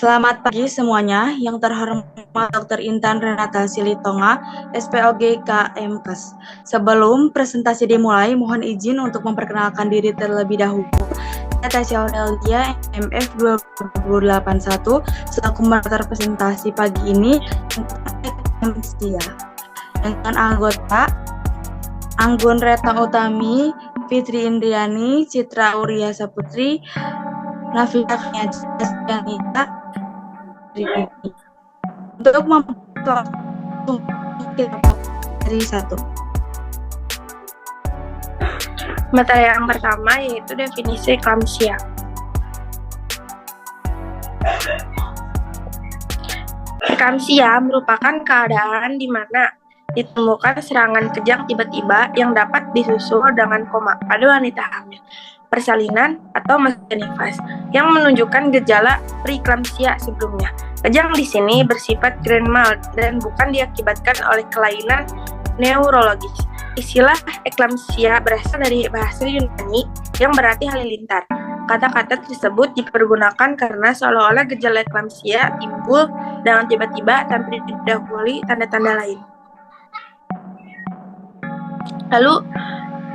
Selamat pagi semuanya, yang terhormat Dr. Intan Renata Silitonga, SPOG KMKes. Sebelum presentasi dimulai, mohon izin untuk memperkenalkan diri terlebih dahulu. Saya Tasya Aurelia, MF 2081, selaku moderator presentasi pagi ini dengan anggota Anggun Retno Utami, Fitri Indriani, Citra Auria Saputri, Nafisa Kniajanita, untuk memperlangsung dari satu. Materi yang pertama yaitu definisi eklamsia. Eklamsia merupakan keadaan di mana ditemukan serangan kejang tiba-tiba yang dapat disusul dengan koma pada wanita hamil, persalinan, atau masa nifas yang menunjukkan gejala preeklamsia sebelumnya. Kejang di sini bersifat grand mal dan bukan diakibatkan oleh kelainan neurologis. Istilah eklamsia berasal dari bahasa Yunani yang berarti halilintar. Kata-kata tersebut dipergunakan karena seolah-olah gejala eklamsia timbul dengan tiba-tiba tanpa didahului tanda-tanda lain. Lalu,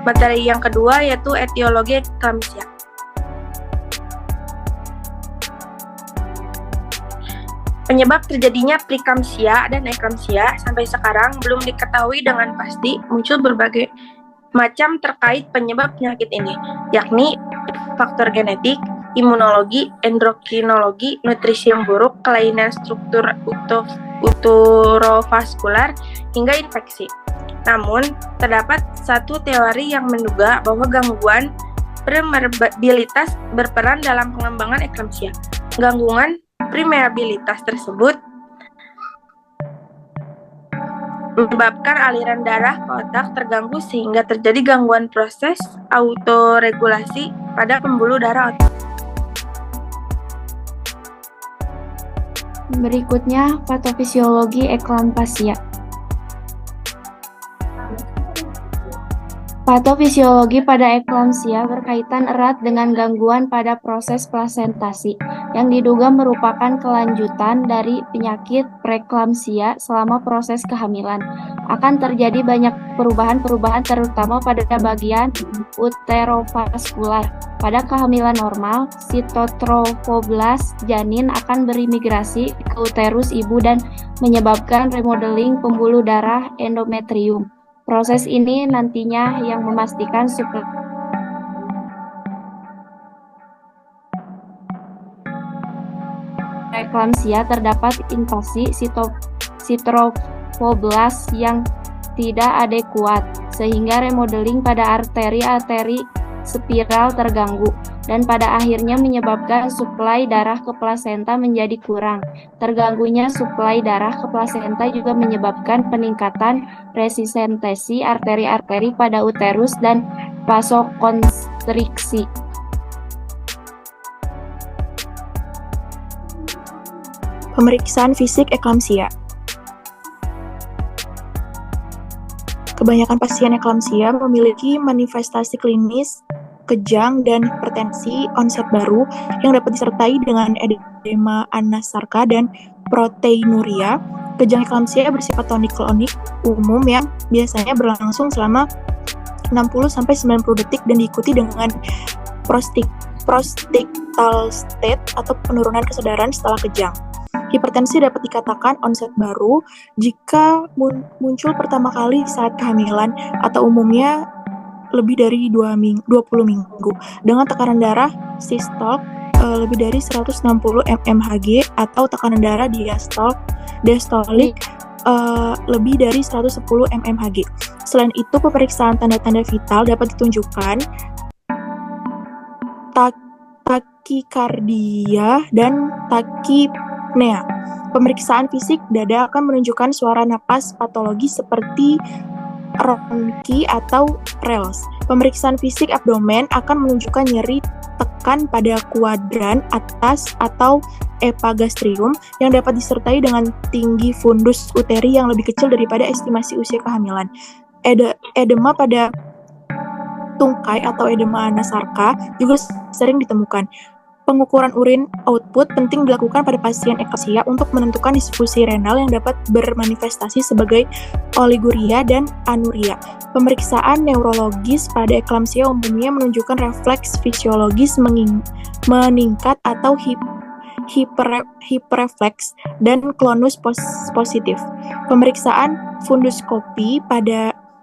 materi yang kedua yaitu etiologi eklamsia. Penyebab terjadinya preeklamsia dan eklamsia sampai sekarang belum diketahui dengan pasti. Muncul berbagai macam terkait penyebab penyakit ini, yakni faktor genetik, imunologi, endokrinologi, nutrisi yang buruk, kelainan struktur uterovaskular, hingga infeksi. Namun, terdapat satu teori yang menduga bahwa gangguan permeabilitas berperan dalam pengembangan eklamsia. Gangguan permeabilitas tersebut menyebabkan aliran darah ke otak terganggu sehingga terjadi gangguan proses autoregulasi pada pembuluh darah otak. Berikutnya, patofisiologi eklamsia. Patofisiologi pada eklamsia berkaitan erat dengan gangguan pada proses plasentasi yang diduga merupakan kelanjutan dari penyakit preeklamsia selama proses kehamilan. Akan terjadi banyak perubahan-perubahan terutama pada bagian uterovaskular. Pada kehamilan normal, sitotrofoblast janin akan berimigrasi ke uterus ibu dan menyebabkan remodeling pembuluh darah endometrium. Proses ini nantinya yang memastikan preeklamsia terdapat invasi sitotrofoblast yang tidak adekuat, sehingga remodeling pada arteri-arteri spiral terganggu, dan pada akhirnya menyebabkan suplai darah ke plasenta menjadi kurang. Terganggunya suplai darah ke plasenta juga menyebabkan peningkatan resistentesi arteri-arteri pada uterus dan vasokonstriksi. Pemeriksaan fisik eklamsia. Kebanyakan pasien eklamsia memiliki manifestasi klinis kejang dan hipertensi onset baru yang dapat disertai dengan edema anasarka dan proteinuria. Kejang eklamsia bersifat tonik-klonik umum yang biasanya berlangsung selama 60-90 detik dan diikuti dengan prostictal state atau penurunan kesadaran setelah kejang. Hipertensi dapat dikatakan onset baru jika muncul pertama kali saat kehamilan atau umumnya lebih dari 20 minggu dengan tekanan darah sistol lebih dari 160 mmHg atau tekanan darah diastolik lebih dari 110 mmHg. Selain itu, pemeriksaan tanda-tanda vital dapat ditunjukkan takikardia dan takipnea. Pemeriksaan fisik dada akan menunjukkan suara napas patologis seperti ronki atau rels. Pemeriksaan fisik abdomen akan menunjukkan nyeri tekan pada kuadran atas atau epagastrium yang dapat disertai dengan tinggi fundus uteri yang lebih kecil daripada estimasi usia kehamilan. Edema pada tungkai atau edema anasarka juga sering ditemukan. Pengukuran urin output penting dilakukan pada pasien eklamsia untuk menentukan disfusi renal yang dapat bermanifestasi sebagai oliguria dan anuria. Pemeriksaan neurologis pada eklamsia umumnya menunjukkan refleks fisiologis meningkat atau hiperrefleks dan klonus positif. Pemeriksaan funduskopi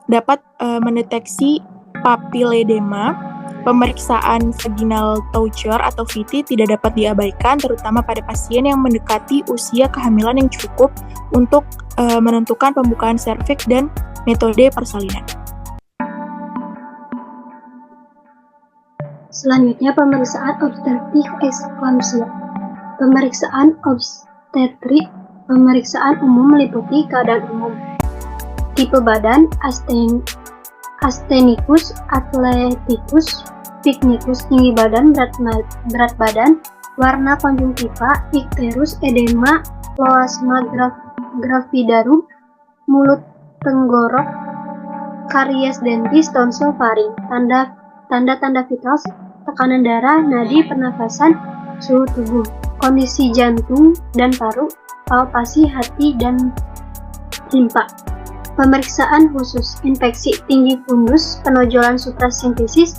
dapat mendeteksi papiledema. Pemeriksaan vaginal toucher atau VT tidak dapat diabaikan, terutama pada pasien yang mendekati usia kehamilan yang cukup untuk menentukan pembukaan serviks dan metode persalinan. Selanjutnya, pemeriksaan obstetrik eklamsia. Pemeriksaan obstetrik, pemeriksaan umum meliputi keadaan umum, tipe badan, astenicus, atleticus, picnicus, tinggi badan, berat badan, warna konjungtiva, ikterus, edema, loasma gravidarum, mulut tenggorok, karies dentis, tonsil faring, tanda-tanda vital, tekanan darah, nadi, pernafasan, suhu tubuh, kondisi jantung dan paru, palpasi hati dan limpa. Pemeriksaan khusus, infeksi, tinggi fundus, penonjolan suprasintesis,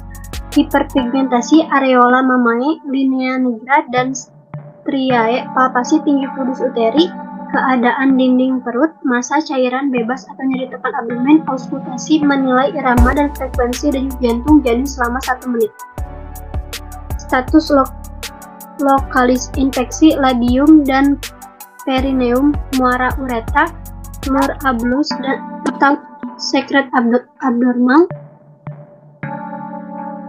hiperpigmentasi, areola mamae, linea nigra, dan striae, palpasi tinggi fundus uteri, keadaan dinding perut, massa cairan bebas atau nyeri tekan abdomen, auskultasi, menilai irama dan frekuensi denyut jantung janin selama 1 menit. Status lokalis infeksi, labium dan perineum, muara uretra, telur ablus atau sekret abnormal,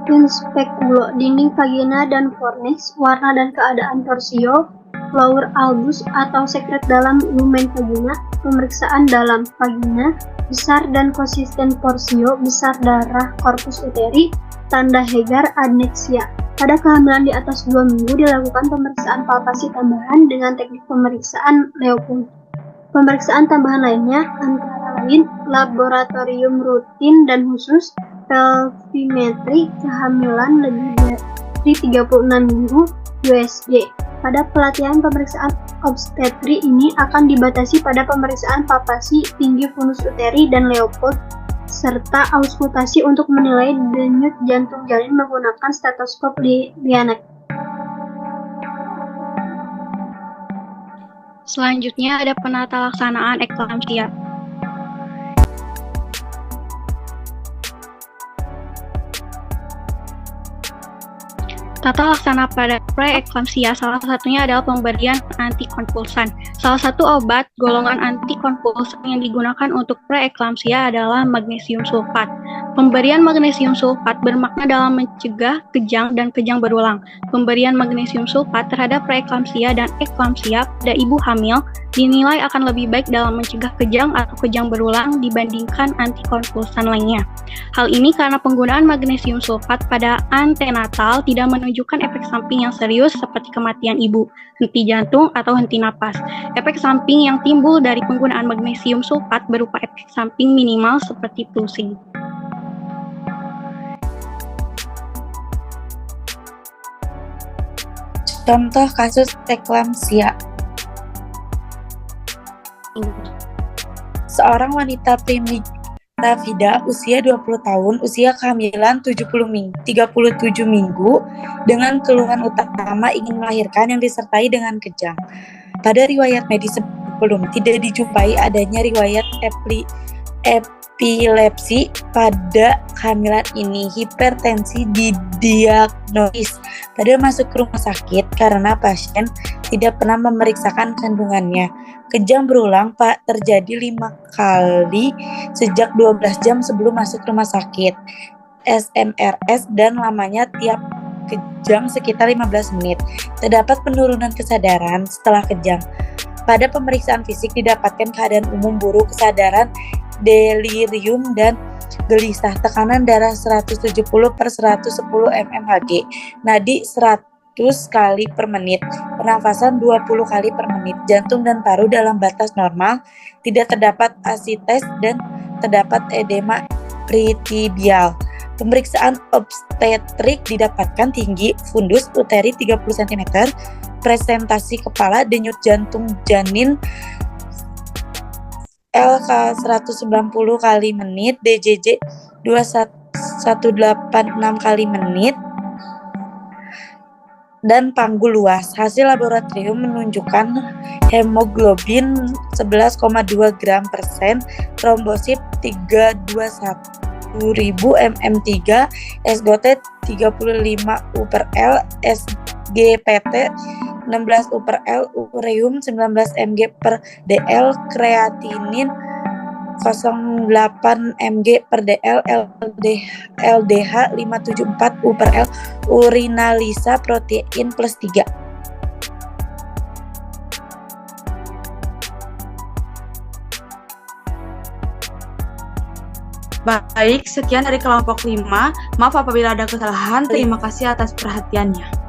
inspekulo, dinding vagina dan fornix, warna dan keadaan torsio, flour albus atau sekret dalam lumen vagina, pemeriksaan dalam vagina, besar dan konsisten porsio, besar darah korpus uteri, tanda Hegar, adneksia. Pada kehamilan di atas 2 minggu dilakukan pemeriksaan palpasi tambahan dengan teknik pemeriksaan Leopold. Pemeriksaan tambahan lainnya antara lain laboratorium rutin dan khusus, pelvimetri, kehamilan lebih dari 36 minggu, USG. Pada pelatihan pemeriksaan obstetri ini akan dibatasi pada pemeriksaan palpasi tinggi fundus uteri dan Leopold serta auskultasi untuk menilai denyut jantung janin menggunakan stetoskop Lianek. Selanjutnya ada penata laksanaan eklamsia. Tata laksana pada preeklamsia salah satunya adalah pemberian antikonvulsan. Salah satu obat golongan antikonvulsan yang digunakan untuk preeklamsia adalah magnesium sulfat. Pemberian magnesium sulfat bermakna dalam mencegah kejang dan kejang berulang. Pemberian magnesium sulfat terhadap preeklamsia dan eklamsia pada ibu hamil dinilai akan lebih baik dalam mencegah kejang atau kejang berulang dibandingkan antikonvulsan lainnya. Hal ini karena penggunaan magnesium sulfat pada antenatal tidak menunjukkan efek samping yang serius seperti kematian ibu, henti jantung, atau henti napas. Efek samping yang timbul dari penggunaan magnesium sulfat berupa efek samping minimal seperti pulsing. Contoh kasus eklamsia. Seorang wanita primigravida usia 20 tahun, usia kehamilan 37 minggu, dengan keluhan utama ingin melahirkan yang disertai dengan kejang. Pada riwayat medis sebelum tidak dijumpai adanya riwayat epilepsi pada kehamilan ini. Hipertensi didiagnosis pada masuk ke rumah sakit karena pasien tidak pernah memeriksakan kandungannya. Kejang berulang terjadi 5 kali sejak 12 jam sebelum masuk rumah sakit. SMRS dan lamanya tiap kejang sekitar 15 menit. Terdapat penurunan kesadaran setelah kejang. Pada pemeriksaan fisik didapatkan keadaan umum buruk, kesadaran, delirium, dan gelisah. Tekanan darah 170/110 mmHg, nadi 100 kali per menit, pernafasan 20 kali per menit, jantung dan paru dalam batas normal, tidak terdapat asites dan terdapat edema pretibial. Pemeriksaan obstetrik didapatkan tinggi fundus uteri 30 cm, presentasi kepala, denyut jantung janin LK 190 kali menit, DJJ 2186 kali menit, dan panggul luas. Hasil laboratorium menunjukkan hemoglobin 11,2 gram persen, trombosit 321.000 mm3, SGOT 35 U/L, SGPT 16 U/L, ureum 19 mg/dl, kreatinin 0,8 mg/dl, LDH 574 U/L, urinalisa protein plus 3. Baik, sekian dari kelompok 5. Maaf apabila ada kesalahan. Terima kasih atas perhatiannya.